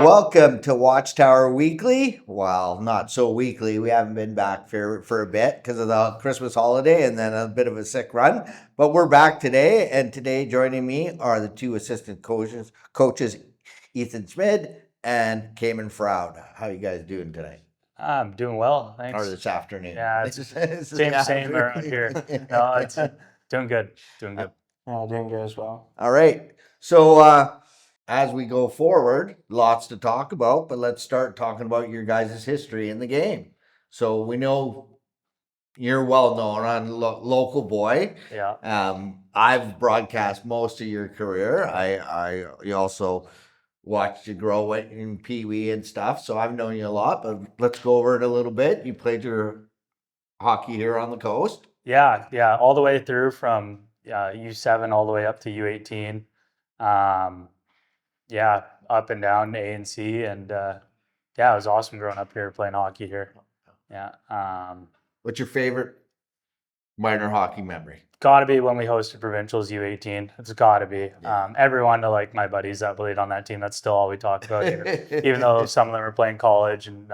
Welcome to Watchtower Weekly. Well, not so weekly. We haven't been back for a bit because of the Christmas holiday and then a bit of a sick run. But we're back today, and today joining me are the two assistant coaches Ethan Smid and Caymen Froude. How you guys doing today? I'm doing well, thanks. Or this afternoon? Yeah, it's same around here. No, it's doing good. Doing good as well. All right. So as we go forward, lots to talk about, but let's start talking about your guys' history in the game. So we know you're well known on local boy. Yeah. I've broadcast most of your career. You also watched you grow in Pee Wee and stuff, so I've known you a lot. But let's go over it a little bit. You played your hockey here on the coast. Yeah, all the way through from U7 all the way up to U18. Yeah, up and down A and C, and yeah, it was awesome growing up here playing hockey here. Yeah. What's your favorite minor hockey memory? Gotta be when we hosted provincials U18. It's gotta be. Everyone, like my buddies that played on that team, that's still all we talk about. Even though some of them are playing college, and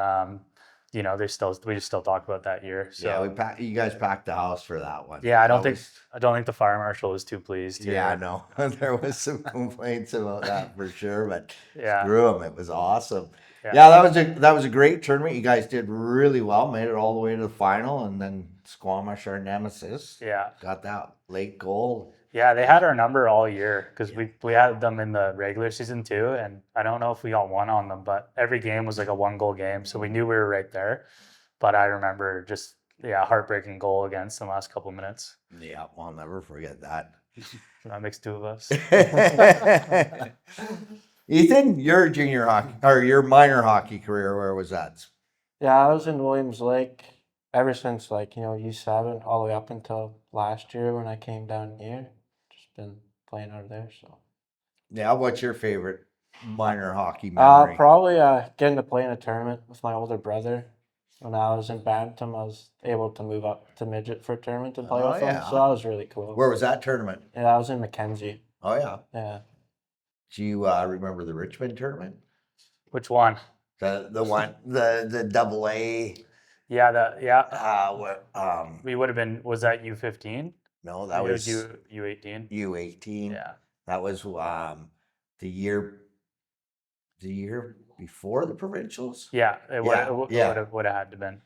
we just still talk about that year. So yeah, you guys packed the house for that one. Yeah, I don't think the fire marshal was too pleased. Yeah, I know. There was some complaints about that for sure, but yeah, screw them. It was awesome. Yeah, that was a great tournament. You guys did really well. Made it all the way to the final, and then Squamish, our nemesis, got that late goal. Yeah, they had our number all year because we had them in the regular season too, and I don't know if we got one on them, but every game was like a 1-goal game, so we knew we were right there. But I remember just heartbreaking goal against them last couple minutes. Yeah, I'll never forget that. That makes two of us. Ethan, your junior hockey or your minor hockey career, where was that? Yeah, I was in Williams Lake ever since U7 all the way up until last year when I came down here. Just been playing out of there. So yeah, what's your favorite minor hockey memory? Probably getting to play in a tournament with my older brother. When I was in Bantam, I was able to move up to midget for a tournament and play with him. So that was really cool. Where was that tournament? Yeah, I was in Mackenzie. Oh yeah. Yeah. Do you remember the Richmond tournament? Which one? The one the double A. Yeah, we would have been. Was that U15? No, that was U18. U18. Yeah, that was the year before the provincials. Yeah, it would have had to been.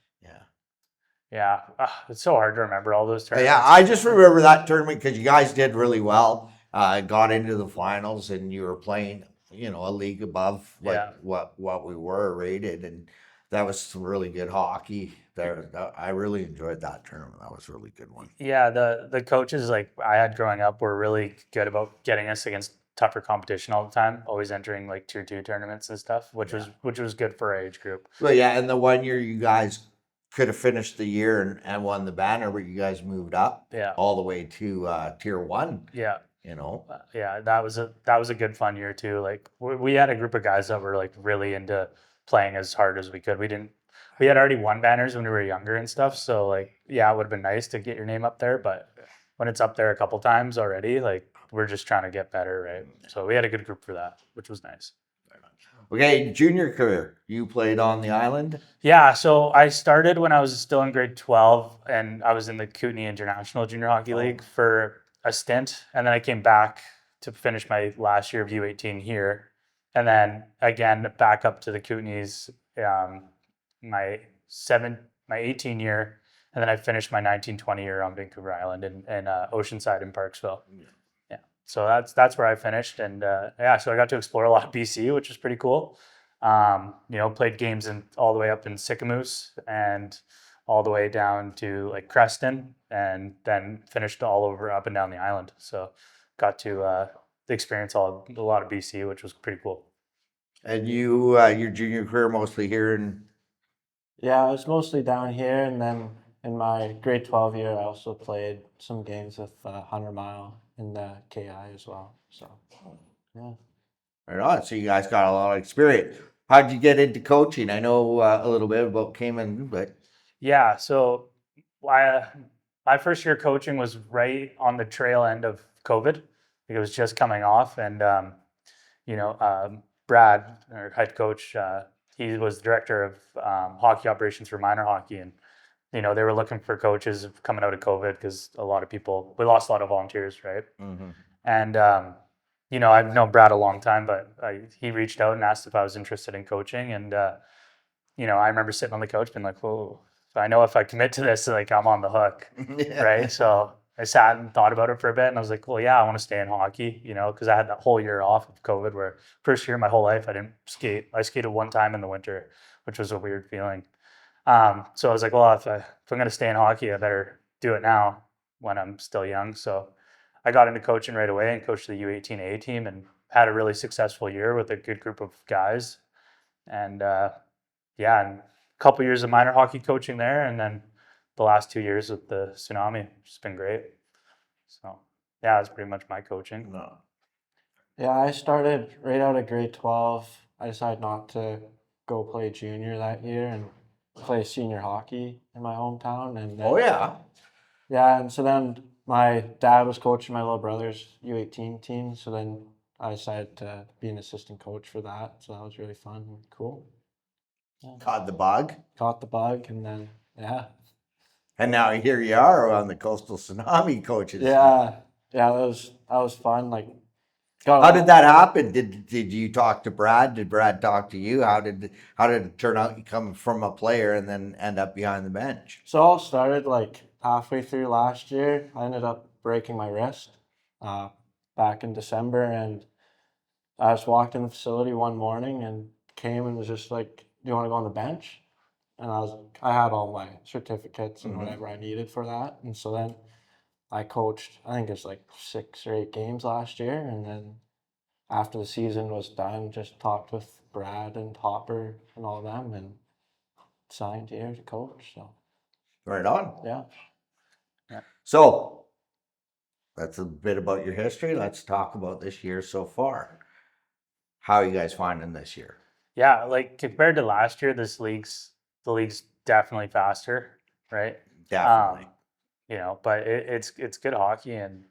Yeah. It's so hard to remember all those tournaments. Yeah, I just remember that tournament because you guys did really well. Got into the finals, and you were playing, a league above what we were rated, and that was some really good hockey there. I really enjoyed that tournament. That was a really good one. Yeah, the coaches like I had growing up were really good about getting us against tougher competition all the time. Always entering like tier 2 tournaments and stuff, which was good for our age group. Well, yeah, and the one year you guys could have finished the year and won the banner, but you guys moved up all the way to tier 1. Yeah. Yeah, that was a good fun year too. Like we had a group of guys that were like really into playing as hard as we could. We had already won banners when we were younger and stuff. So like, yeah, it would have been nice to get your name up there, but when it's up there a couple times already, like we're just trying to get better, right? So we had a good group for that, which was nice. Okay, junior career. You played on the island? Yeah, so I started when I was still in grade 12, and I was in the Kootenay International Junior Hockey League for a stint, and then I came back to finish my last year of U18 here, and then again back up to the Kootenays my 18 year, and then I finished my 19-20 year on Vancouver Island in Oceanside in Parksville. Yeah, so that's where I finished, and so I got to explore a lot of BC, which was pretty cool. Played games all the way up in Sicamous and all the way down to like Creston, and then finished all over up and down the island. So got to experience a lot of BC, which was pretty cool. And you, your junior career mostly here in? Yeah, I was mostly down here, and then in my grade 12 year, I also played some games with 100 Mile in the KI as well. So, yeah. Right on. So you guys got a lot of experience. How'd you get into coaching? I know a little bit about Caymen, but yeah. So my first year coaching was right on the trail end of COVID. It was just coming off, and Brad, our head coach, he was director of hockey operations for minor hockey, and they were looking for coaches coming out of COVID because a lot of people, we lost a lot of volunteers, right? Mm-hmm. And I've known Brad a long time, but he reached out and asked if I was interested in coaching, and I remember sitting on the couch being like, "Whoa, I know if I commit to this, like I'm on the hook," right? So I sat and thought about it for a bit, and I was like, "Well, yeah, I want to stay in hockey," because I had that whole year off of COVID, where first year of my whole life I didn't skate. I skated one time in the winter, which was a weird feeling. So I was like, well, if I'm going to stay in hockey, I better do it now when I'm still young. So I got into coaching right away and coached the U18A team and had a really successful year with a good group of guys. And and a couple years of minor hockey coaching there, and then the last 2 years with the Tsunami, which has been great. So yeah, that's pretty much my coaching. No. Yeah, I started right out of grade 12. I decided not to go play junior that year and play senior hockey in my hometown. And then, Oh yeah. yeah, and so then my dad was coaching my little brother's U18 team. So then I decided to be an assistant coach for that. So that was really fun and cool. Yeah. Caught the bug. Caught the bug, and then, yeah. And now here you are on the Coastal Tsunami coaches. Yeah, that was fun. Like, How did that happen? Did you talk to Brad? Did Brad talk to you? How did it turn out? You come from a player and then end up behind the bench. So it all started like halfway through last year. I ended up breaking my wrist back in December, and I just walked in the facility one morning and came and was just like, "Do you want to go on the bench?" And I had all my certificates and whatever I needed for that, and so then I coached. I think it's like 6 or 8 games last year, and then after the season was done, just talked with Brad and Hopper and all of them, and signed here to coach. So Right on. yeah. So that's a bit about your history. Let's talk about this year so far. How are you guys finding this year? Yeah, like compared to last year, the league's definitely faster, right? Definitely. But it's good hockey, and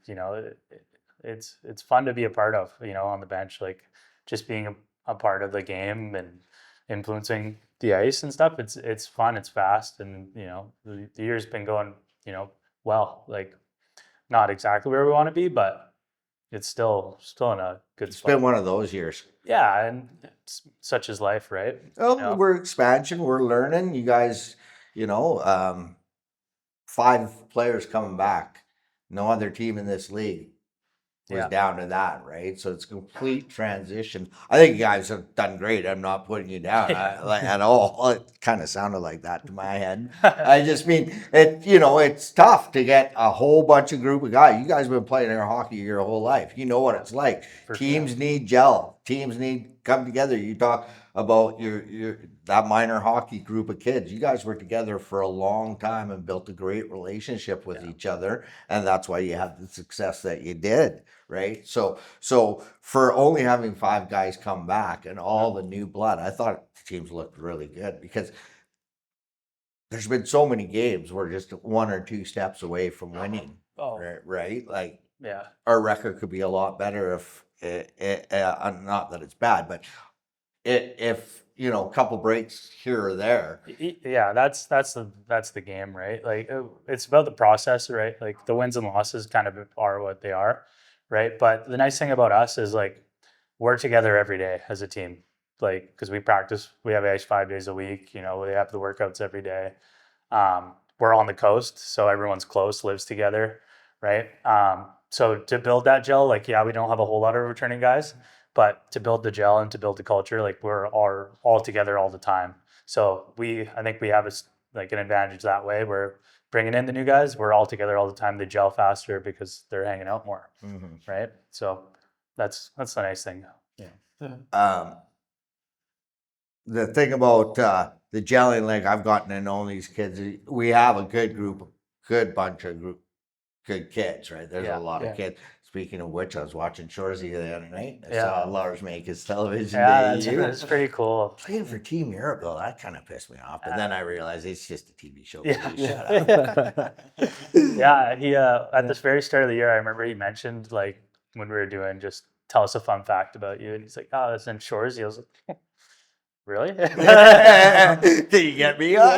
it's fun to be a part of. On the bench, like just being a part of the game and influencing the ice and stuff. It's fun. It's fast, and the year's been going well. Like not exactly where we want to be, but it's still in a good It's spot. been one of those years. Yeah, and such is life, right? Well, we're expansion. We're learning. You guys, 5 players coming back. No other team in this league was down to that, right? So it's a complete transition. I think you guys have done great. I'm not putting you down at all. It kind of sounded like that to my head. I just mean it. It's tough to get a whole bunch of group of guys. You guys have been playing air hockey your whole life. You know what it's like. Teams need gel. Teams need come together. You talk about your that minor hockey group of kids. You guys were together for a long time and built a great relationship with each other, and that's why you had the success that you did, right? So for only having 5 guys come back and all the new blood, I thought the teams looked really good because there's been so many games where just 1 or 2 steps away from winning, right? Like our record could be a lot better if not that it's bad, but if a couple breaks here or there. Yeah, that's the game, right? Like it's about the process, right? Like the wins and losses kind of are what they are, right? But the nice thing about us is like we're together every day as a team, like because we practice, we have ice 5 days a week. We have the workouts every day. We're on the coast, so everyone's close, lives together, right? So to build that gel, like we don't have a whole lot of returning guys. But to build the gel and to build the culture, like we're all together all the time. So I think we have an advantage that way. We're bringing in the new guys. We're all together all the time. They gel faster because they're hanging out more, right? So that's the nice thing. Yeah. The thing about the gelling, like I've gotten to know these kids. We have a good bunch of good kids, right? There's a lot of kids. Speaking of which, I was watching Shorzy the other night. I saw Lars make his television debut. That's pretty cool. Playing for Team Mirabel, that kind of pissed me off. But then I realized it's just a TV show. Shut up. Yeah, he at the very start of the year, I remember he mentioned like when we were doing just tell us a fun fact about you. And he's like, oh, that's in Shoresy. I was like, really? Did you get me on?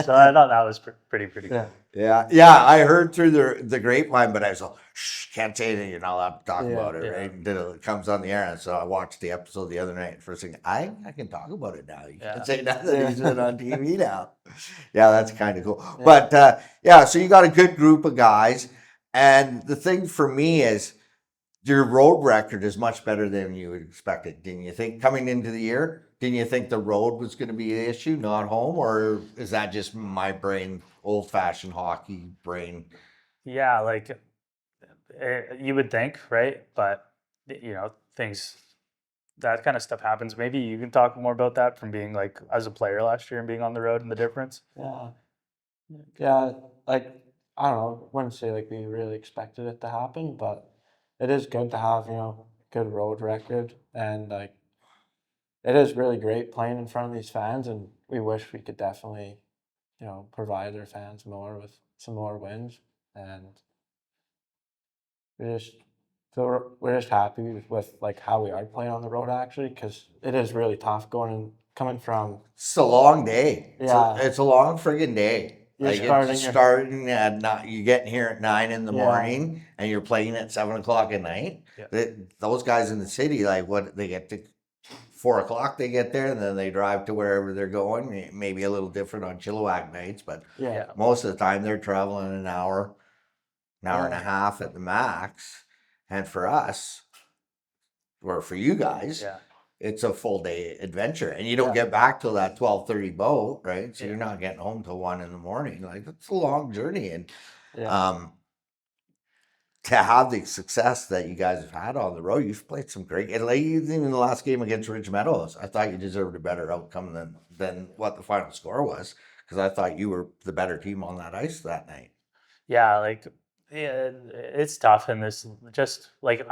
So I thought that was pretty Yeah. cool. Yeah. I heard through the grapevine, but I was like, shh, can't say anything. You're not allowed to talk about it, Yeah. right? Until it comes on the air. And so I watched the episode the other night. First thing, I can talk about it now. You can't say nothing. He's been on TV now. Yeah, that's kind of cool. Yeah. But so you got a good group of guys. And the thing for me is your road record is much better than you expected. Didn't you think coming into the year? Didn't you think the road was going to be the issue, not home? Or is that just my brain, old-fashioned hockey brain? Yeah, like you would think, right? But things, that kind of stuff happens. Maybe you can talk more about that from being like as a player last year and being on the road and the difference. Yeah, like I don't know, wouldn't say like we really expected it to happen, but it is good to have, good road record, and like it is really great playing in front of these fans, and we wish we could definitely, provide their fans more with some more wins, and we just we're just happy with like how we are playing on the road actually, because it is really tough coming from. It's a long day. Yeah. It's a long friggin' day. You're It's starting at you're getting here at 9 in the morning and you're playing at 7 o'clock at night. Yeah. Those guys in the city, like what they get to 4 o'clock, they get there and then they drive to wherever they're going. Maybe a little different on Chilliwack nights, but Yeah. most of the time they're traveling an hour and a half at the max. And for us, or for you guys, it's a full day adventure, and you don't get back till that 12:30 boat, right? So you're not getting home till 1 in the morning. Like it's a long journey, and to have the success that you guys have had on the road, you've played some great. And like even in the last game against Ridge Meadows, I thought you deserved a better outcome than what the final score was, because I thought you were the better team on that ice that night. Yeah, like it's tough in this. Just like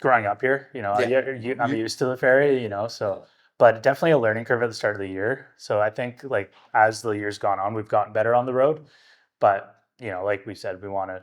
growing up here, I'm used to the ferry, so. But definitely a learning curve at the start of the year. So I think like as the year's gone on, we've gotten better on the road. But like we said, we want to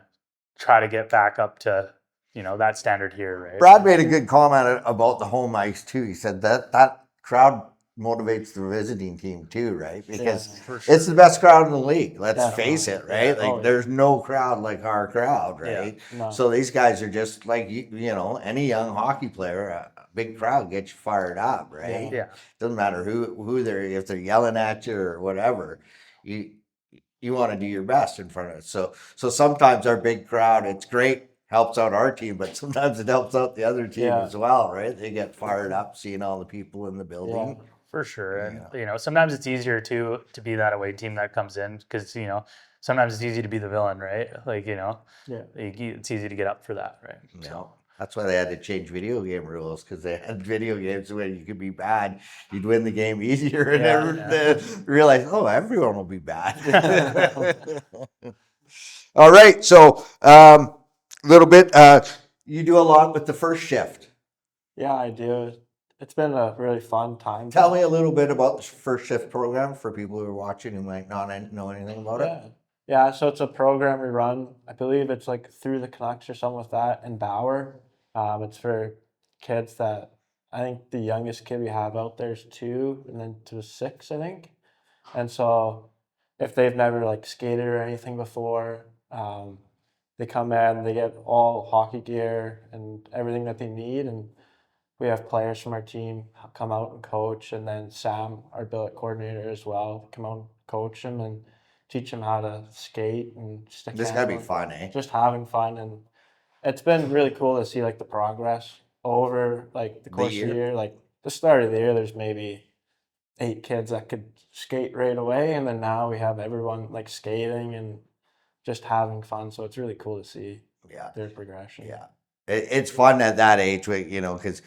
try to get back up to that standard here, right? Brad made a good comment about the home ice too. He said that crowd motivates the visiting team too, right? Because it's the best crowd in the league. Let's face it, right? There's no crowd like our crowd, right? Yeah. No. So these guys are just like any young hockey player. A big crowd gets you fired up, right? Yeah. Doesn't matter who if they're yelling at you or whatever. You want to do your best in front of it. So sometimes our big crowd, it's great. Helps out our team, but sometimes it helps out the other team as well, right? They get fired up seeing all the people in the building. Yeah. For sure. And sometimes it's easier to be that away team that comes in, because sometimes it's easy to be the villain, right? Like it's easy to get up for that, right? So that's why they had to change video game rules, because they had video games where you could be bad, you'd win the game easier, and they realize, oh, everyone will be bad. All right, so little bit. You do a lot with the first shift. Yeah, I do. It's been a really fun time. Tell me a little bit about the first shift program for people who are watching who might not know anything about it. Yeah, so it's a program we run. I believe it's like through the Canucks or something like that in Bauer. It's for kids that, I think the youngest kid we have out there is 2, and then to 6, I think. And so if they've never like skated or anything before, they come in, they get all hockey gear and everything that they need, and we have players from our team come out and coach, and then Sam, our billet coordinator as well, come out and coach them and teach them how to skate and stick. This gotta be fun, eh? Just having fun, and it's been really cool to see like the progress over like the course of the year. Like the start of the year, there's maybe 8 kids that could skate right away, and then now we have everyone like skating and just having fun. So it's really cool to see their progression. Yeah, it's fun at that age, because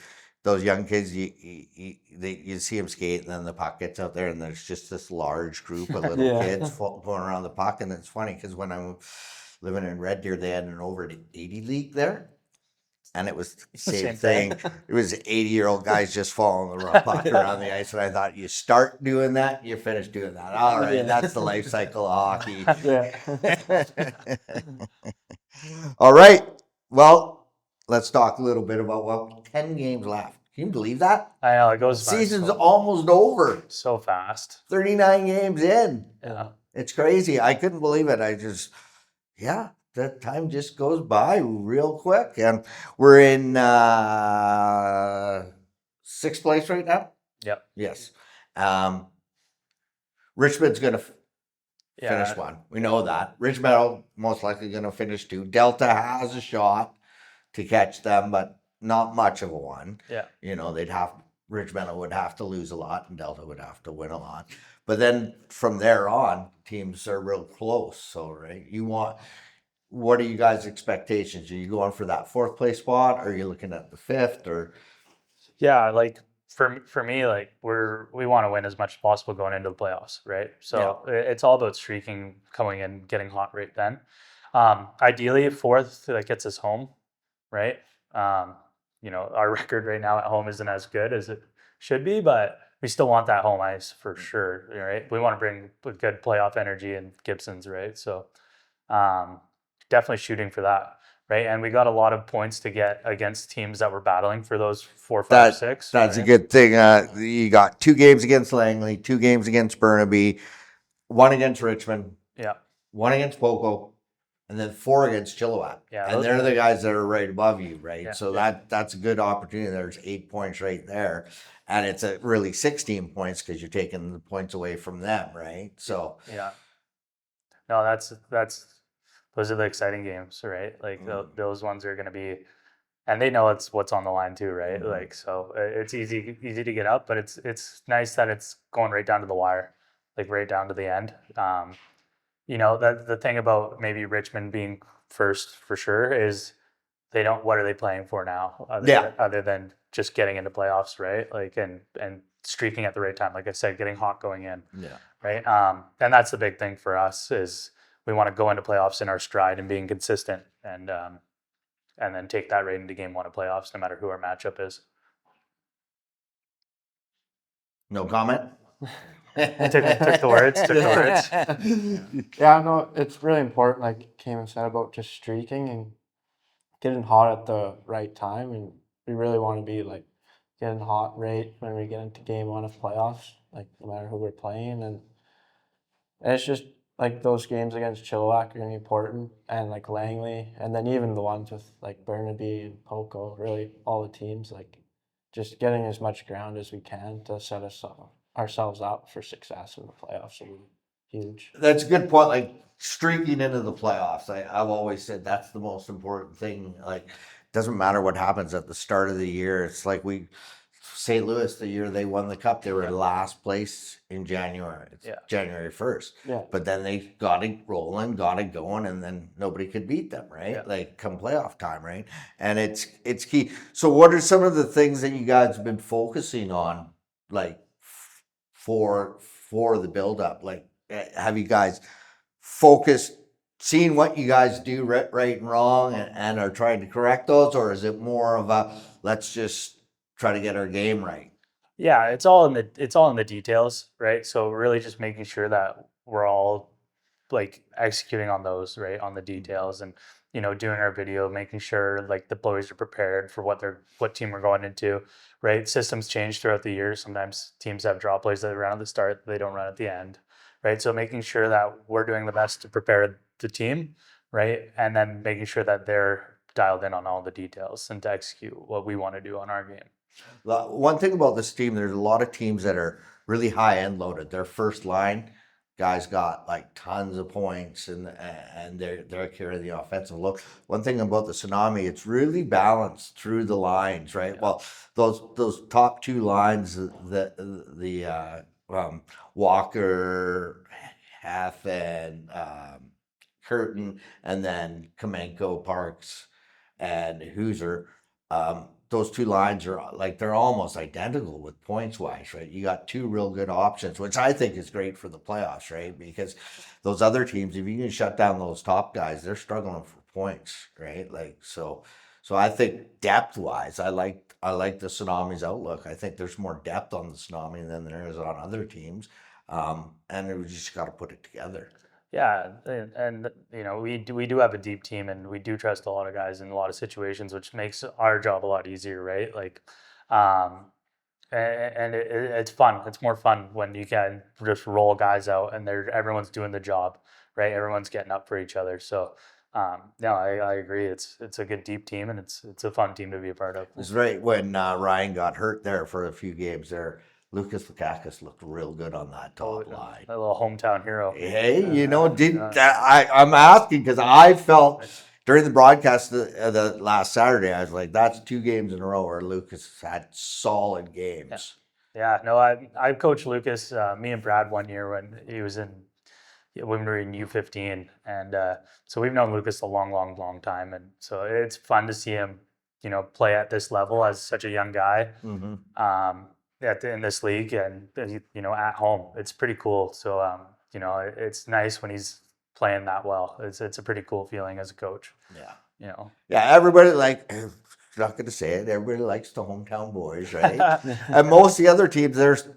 those young kids, you see them skate, and then the puck gets out there, and there's just this large group of little kids going around the puck. And it's funny because when I'm living in Red Deer, they had an over 80 league there, and it was the same thing. It was 80-year-old guys just following the puck around the ice, and I thought, you start doing that, you finish doing that. All right, that's the life cycle of hockey. All right, well, let's talk a little bit about 10 games left. Can you believe that? I know it goes by Season's almost over. so fast. 39 games in. Yeah. It's crazy. I couldn't believe it. The time just goes by real quick. And we're in sixth place right now. Yep. Yes. Richmond's going to Yeah. finish one. We know that. Richmond most likely going to finish two. Delta has a shot to catch them, but not much of a one. Yeah. Richmond would have to lose a lot and Delta would have to win a lot. But then from there on, teams are real close. So, right, what are you guys' expectations? Are you going for that fourth place spot? Or are you looking at the fifth? Or Yeah, like for me, like we want to win as much as possible going into the playoffs, right? So it's all about streaking, coming in, getting hot right then. Ideally, fourth that gets us home, right? Our record right now at home isn't as good as it should be, but we still want that home ice for sure, right? We want to bring a good playoff energy in Gibson's, right? So definitely shooting for that, right? And we got a lot of points to get against teams that were battling for those 4, 5, 6. That's right? a good thing. You got 2 games against Langley, 2 games against Burnaby, 1 against Richmond, Yeah. 1 against Poco, and then 4 against Chilliwack. Yeah, And they're the guys that are right above you, right? Yeah. So that's a good opportunity. There's 8 points right there. And it's really 16 points because you're taking the points away from them, right? So Yeah. No, that's those are the exciting games, right? Like those ones are going to be, and they know it's what's on the line too, right? Mhm. Like so, it's easy to get up, but it's nice that it's going right down to the wire, like right down to the end. That the thing about maybe Richmond being first for sure is they don't. What are they playing for now? Other than just getting into playoffs, right? Like and streaking at the right time. Like I said, getting hot going in. yeah. Right? And that's the big thing for us is we want to go into playoffs in our stride and being consistent, and then take that right into game 1 of playoffs, no matter who our matchup is. No comment? Took the words. Yeah, no, it's really important, like Caymen said, about just streaking and getting hot at the right time. And we really want to be like getting hot right when we get into game 1 of playoffs, like no matter who we're playing. And it's just like those games against Chilliwack are going to be important, and like Langley, and then even the ones with like Burnaby and Poco, really all the teams, like just getting as much ground as we can to set ourselves up for success in the playoffs will be huge. That's a good point. Like streaking into the playoffs, I've always said that's the most important thing. Like, doesn't matter what happens at the start of the year. It's like St. Louis, the year they won the cup, they were last place in January. It's January 1st. Yeah. But then they got it rolling, got it going, and then nobody could beat them, right? Yeah. Like come playoff time, right? And it's key. So what are some of the things that you guys have been focusing on, like for the build-up? Like, have you guys focused, seeing what you guys do right and wrong, and are trying to correct those, or is it more of a let's just try to get our game right? Yeah, it's all in the details, right? So really just making sure that we're all like executing on those, right, on the details, and doing our video, making sure like the boys are prepared for what team we're going into, right? Systems change throughout the year. Sometimes teams have draw plays that run at the start, they don't run at the end, right? So making sure that we're doing the best to prepare the team, right, and then making sure that they're dialed in on all the details and to execute what we want to do on our game. One thing about this team, there's a lot of teams that are really high end loaded. Their first line guys got like tons of points, and they're carrying the offensive load. One thing about the Tsunami, it's really balanced through the lines, right? Well, those top 2 lines, the Walker, Half, and Curtin, and then Kamenko, Parks, and Hooser. Those 2 lines are like they're almost identical with points wise, right? You got 2 real good options, which I think is great for the playoffs, right? Because those other teams, if you can shut down those top guys, they're struggling for points, right? Like so I think depth wise, I like the Tsunami's outlook. I think there's more depth on the Tsunami than there is on other teams, and we just got to put it together. Yeah, and we do have a deep team, and we do trust a lot of guys in a lot of situations, which makes our job a lot easier, right? Like, um, and it's fun. It's more fun when you can just roll guys out, and everyone's doing the job, right? Everyone's getting up for each other. So, no, I agree. It's a good deep team, and it's a fun team to be a part of. It was right when Ryan got hurt there for a few games there. Lucas Lukakis looked real good on that top line. A little hometown hero. Hey, I'm asking because I felt during the broadcast the last Saturday, I was like, that's 2 games in a row where Lucas had solid games. Yeah, no, I coached Lucas, me and Brad one year when he was when we were in U15, and so we've known Lucas a long time, and so it's fun to see him, play at this level as such a young guy, in this league, and at home, it's pretty cool. So it's nice when he's playing that well. It's a pretty cool feeling as a coach. Yeah. Yeah, everybody not going to say it. Everybody likes the hometown boys, right? And most of the other teams, there's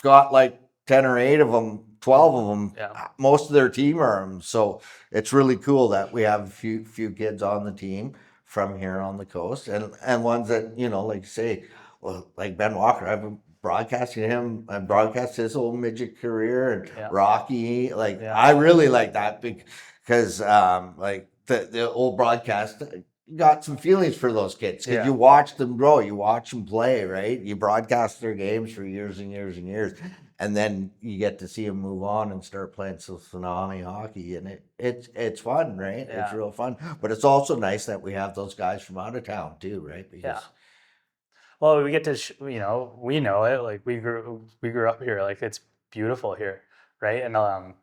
got like 10 or 8 of them, 12 of them. Yeah. Most of their team are them. So it's really cool that we have a few kids on the team from here on the coast, and ones that, like say, well, like Ben Walker, I've been broadcasting him. I broadcast his whole midget career, and Rocky. I really like that because like the old broadcast got some feelings for those kids because you watch them grow, you watch them play, right? You broadcast their games for years and years and years, and then you get to see them move on and start playing some Tsunami hockey, and it's fun, right? Yeah. It's real fun, but it's also nice that we have those guys from out of town too, right? Because well, we get to we know it, like we grew up here, like it's beautiful here, right? And and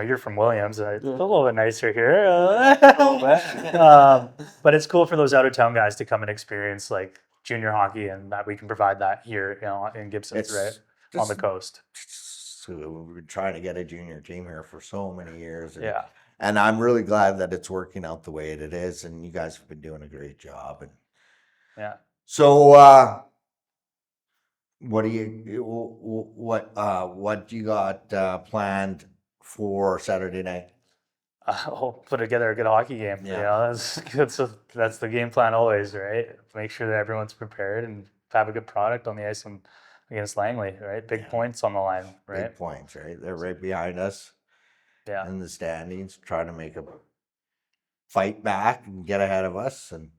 you're from Williams, and it's a little bit nicer here. But it's cool for those out of town guys to come and experience like junior hockey, and that we can provide that here, in Gibson, right on the coast. So we've been trying to get a junior team here for so many years. And I'm really glad that it's working out the way it is, and you guys have been doing a great job. And so, what do you got planned for Saturday night? We'll put together a good hockey game. That's the game plan always, right? Make sure that everyone's prepared and have a good product on the ice against Langley, right? Big points on the line, right? Big points, right? They're right behind us. In the standings, trying to make a fight back and get ahead of us. And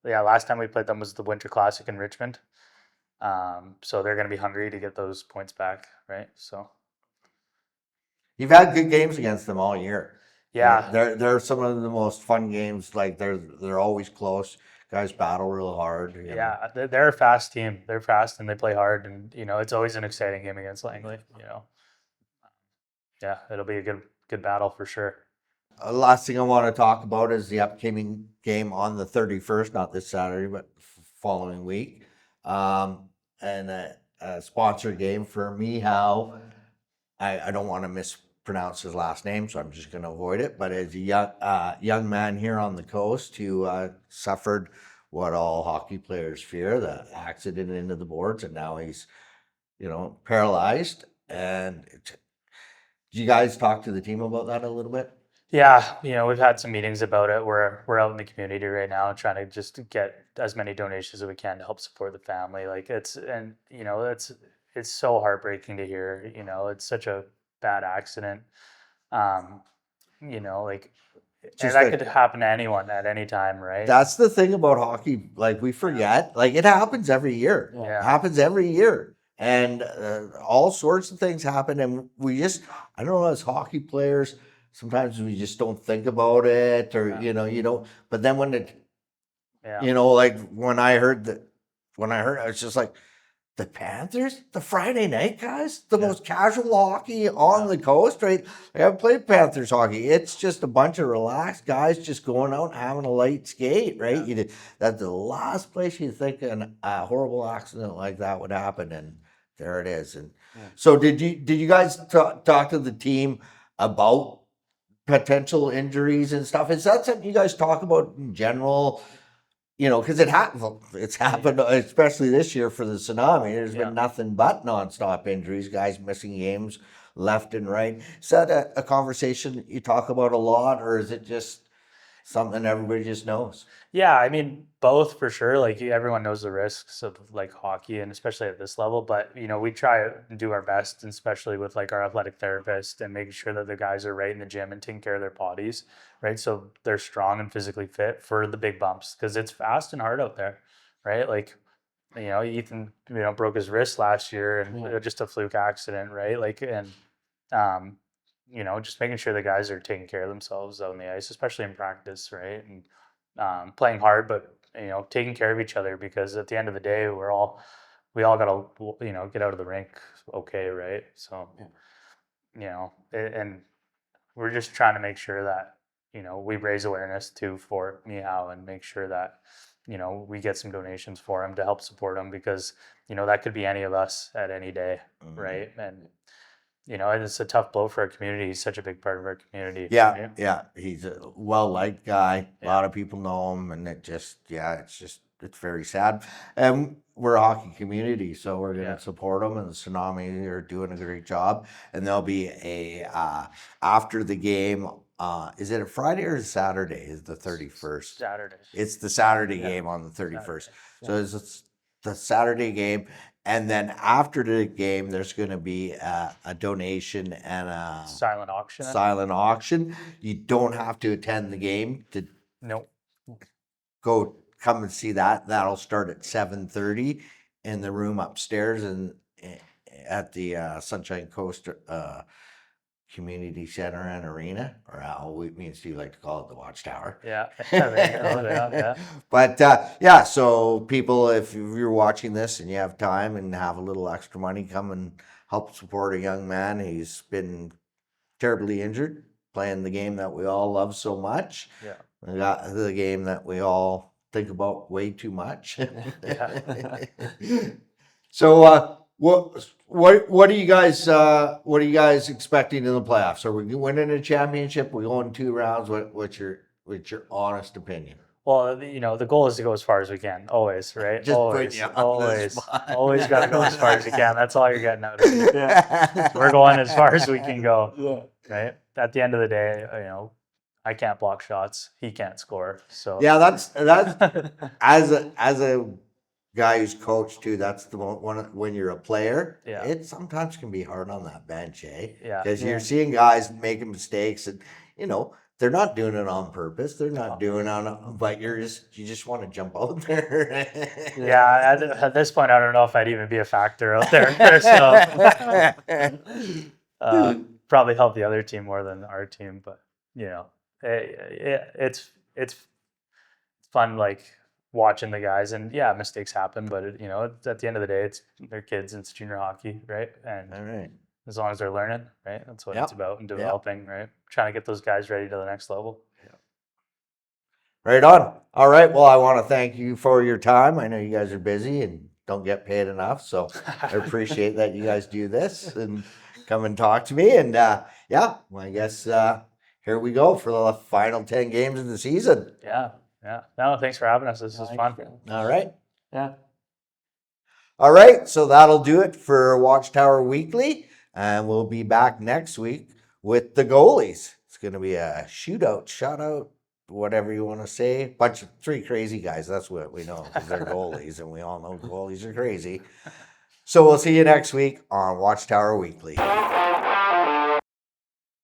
last time we played them was the Winter Classic in Richmond. So they're going to be hungry to get those points back, right? So you've had good games against them all year. Yeah, they're some of the most fun games. Like they're always close. Guys battle real hard. Yeah, they're a fast team. They're fast and they play hard, and it's always an exciting game against Langley. Yeah, it'll be a good battle for sure. Last thing I want to talk about is the upcoming game on the 31st, not this Saturday, but following week. And a sponsored game for Mihao. I don't want to mispronounce his last name, so I'm just going to avoid it. But as a young man here on the coast who suffered what all hockey players fear, the accident into the boards, and now he's, paralyzed. And did you guys talk to the team about that a little bit? Yeah, we've had some meetings about it. We're out in the community right now trying to just get as many donations as we can to help support the family. Like it's so heartbreaking to hear. It's such a bad accident. Like that could happen to anyone at any time, right? That's the thing about hockey. Like we forget. Like it happens every year. Yeah. It happens every year. And all sorts of things happen, and we just, I don't know, as hockey players, sometimes we just don't think about it, or you don't. But then when like when I heard, I was just like, the Panthers, the Friday night guys, the most casual hockey on the coast, right? I haven't played Panthers hockey. It's just a bunch of relaxed guys just going out and having a light skate, right? Yeah. That's the last place you think a horrible accident like that would happen, and there it is. And so did you guys talk to the team about potential injuries and stuff? Is that something you guys talk about in general? Because it's happened, especially this year for the Tsunami. There's been nothing but nonstop injuries, guys missing games left and right. Is that a conversation that you talk about a lot, or is it just something everybody just knows? Yeah, I mean, both for sure. Like everyone knows the risks of like hockey and especially at this level, but we try and do our best, and especially with like our athletic therapist and making sure that the guys are right in the gym and taking care of their bodies, right? So they're strong and physically fit for the big bumps because it's fast and hard out there, right? Like, Ethan, broke his wrist last year and Yeah. just a fluke accident, right? Like, and um, just making sure the guys are taking care of themselves out on the ice, especially in practice, right? And playing hard, but taking care of each other because at the end of the day, we all gotta get out of the rink okay, right? So and we're just trying to make sure that we raise awareness too for Mihao and make sure that we get some donations for him to help support him because that could be any of us at any day, right? And it's a tough blow for our community. He's such a big part of our community. Yeah, right? yeah, he's a well-liked guy. A Yeah. lot of people know him, and it's very sad. And we're a hockey community, so we're gonna Yeah. support them. And the Tsunami are doing a great job. And there'll be a after the game. Is it a Friday or a Saturday? Is the 31st? Saturday. It's the Saturday Yeah. game on the 31st. Saturday. So it's the Saturday game. And then after the game, there's going to be a donation and a Silent auction. silent auction. You don't have to attend the game to Nope. come and see that. That'll start at 7:30 in the room upstairs and at the Sunshine Coast Community Center and Arena, or how me and Steve like to call it, the Watchtower. Yeah. Yeah. But so people, if you're watching this and you have time and have a little extra money, come and help support a young man. He's been terribly injured playing the game that we all love so much. Yeah. The game that we all think about way too much. Yeah. So what are you guys expecting in the playoffs? Are we winning a championship? We going 2 rounds? What's your honest opinion? Well, the goal is to go as far as we can, always, right? Just always, putting you on the always, spot. always got to go as far as you can. That's all you're getting out of it. Yeah. We're going as far as we can go, Yeah. right? At the end of the day, I can't block shots. He can't score. So Yeah, that's as a guy who's coached too. That's the one when you're a player. Yeah. It sometimes can be hard on that bench, eh? Yeah. Because Yeah. you're seeing guys making mistakes, and they're not doing it on purpose. They're not doing it but you just want to jump out there. yeah. At this point, I don't know if I'd even be a factor out there. So probably help the other team more than our team, but it's fun, like watching the guys, and yeah, mistakes happen, but at the end of the day, they're kids and it's junior hockey, right? And All right. as long as they're learning, right, that's what Yep. it's about, and developing, right, trying to get those guys ready to the next level. Right on. All right. Well, I want to thank you for your time. I know you guys are busy and don't get paid enough, so I appreciate that you guys do this and come and talk to me. And well, I guess here we go for the final 10 games of the season. Yeah. No, thanks for having us. This was fun. All right. Yeah. All right. So that'll do it for Watchtower Weekly. And we'll be back next week with the goalies. It's going to be a shootout, shutout, whatever you want to say. Bunch of 3 crazy guys. That's what we know, because they're goalies, and we all know goalies are crazy. So we'll see you next week on Watchtower Weekly.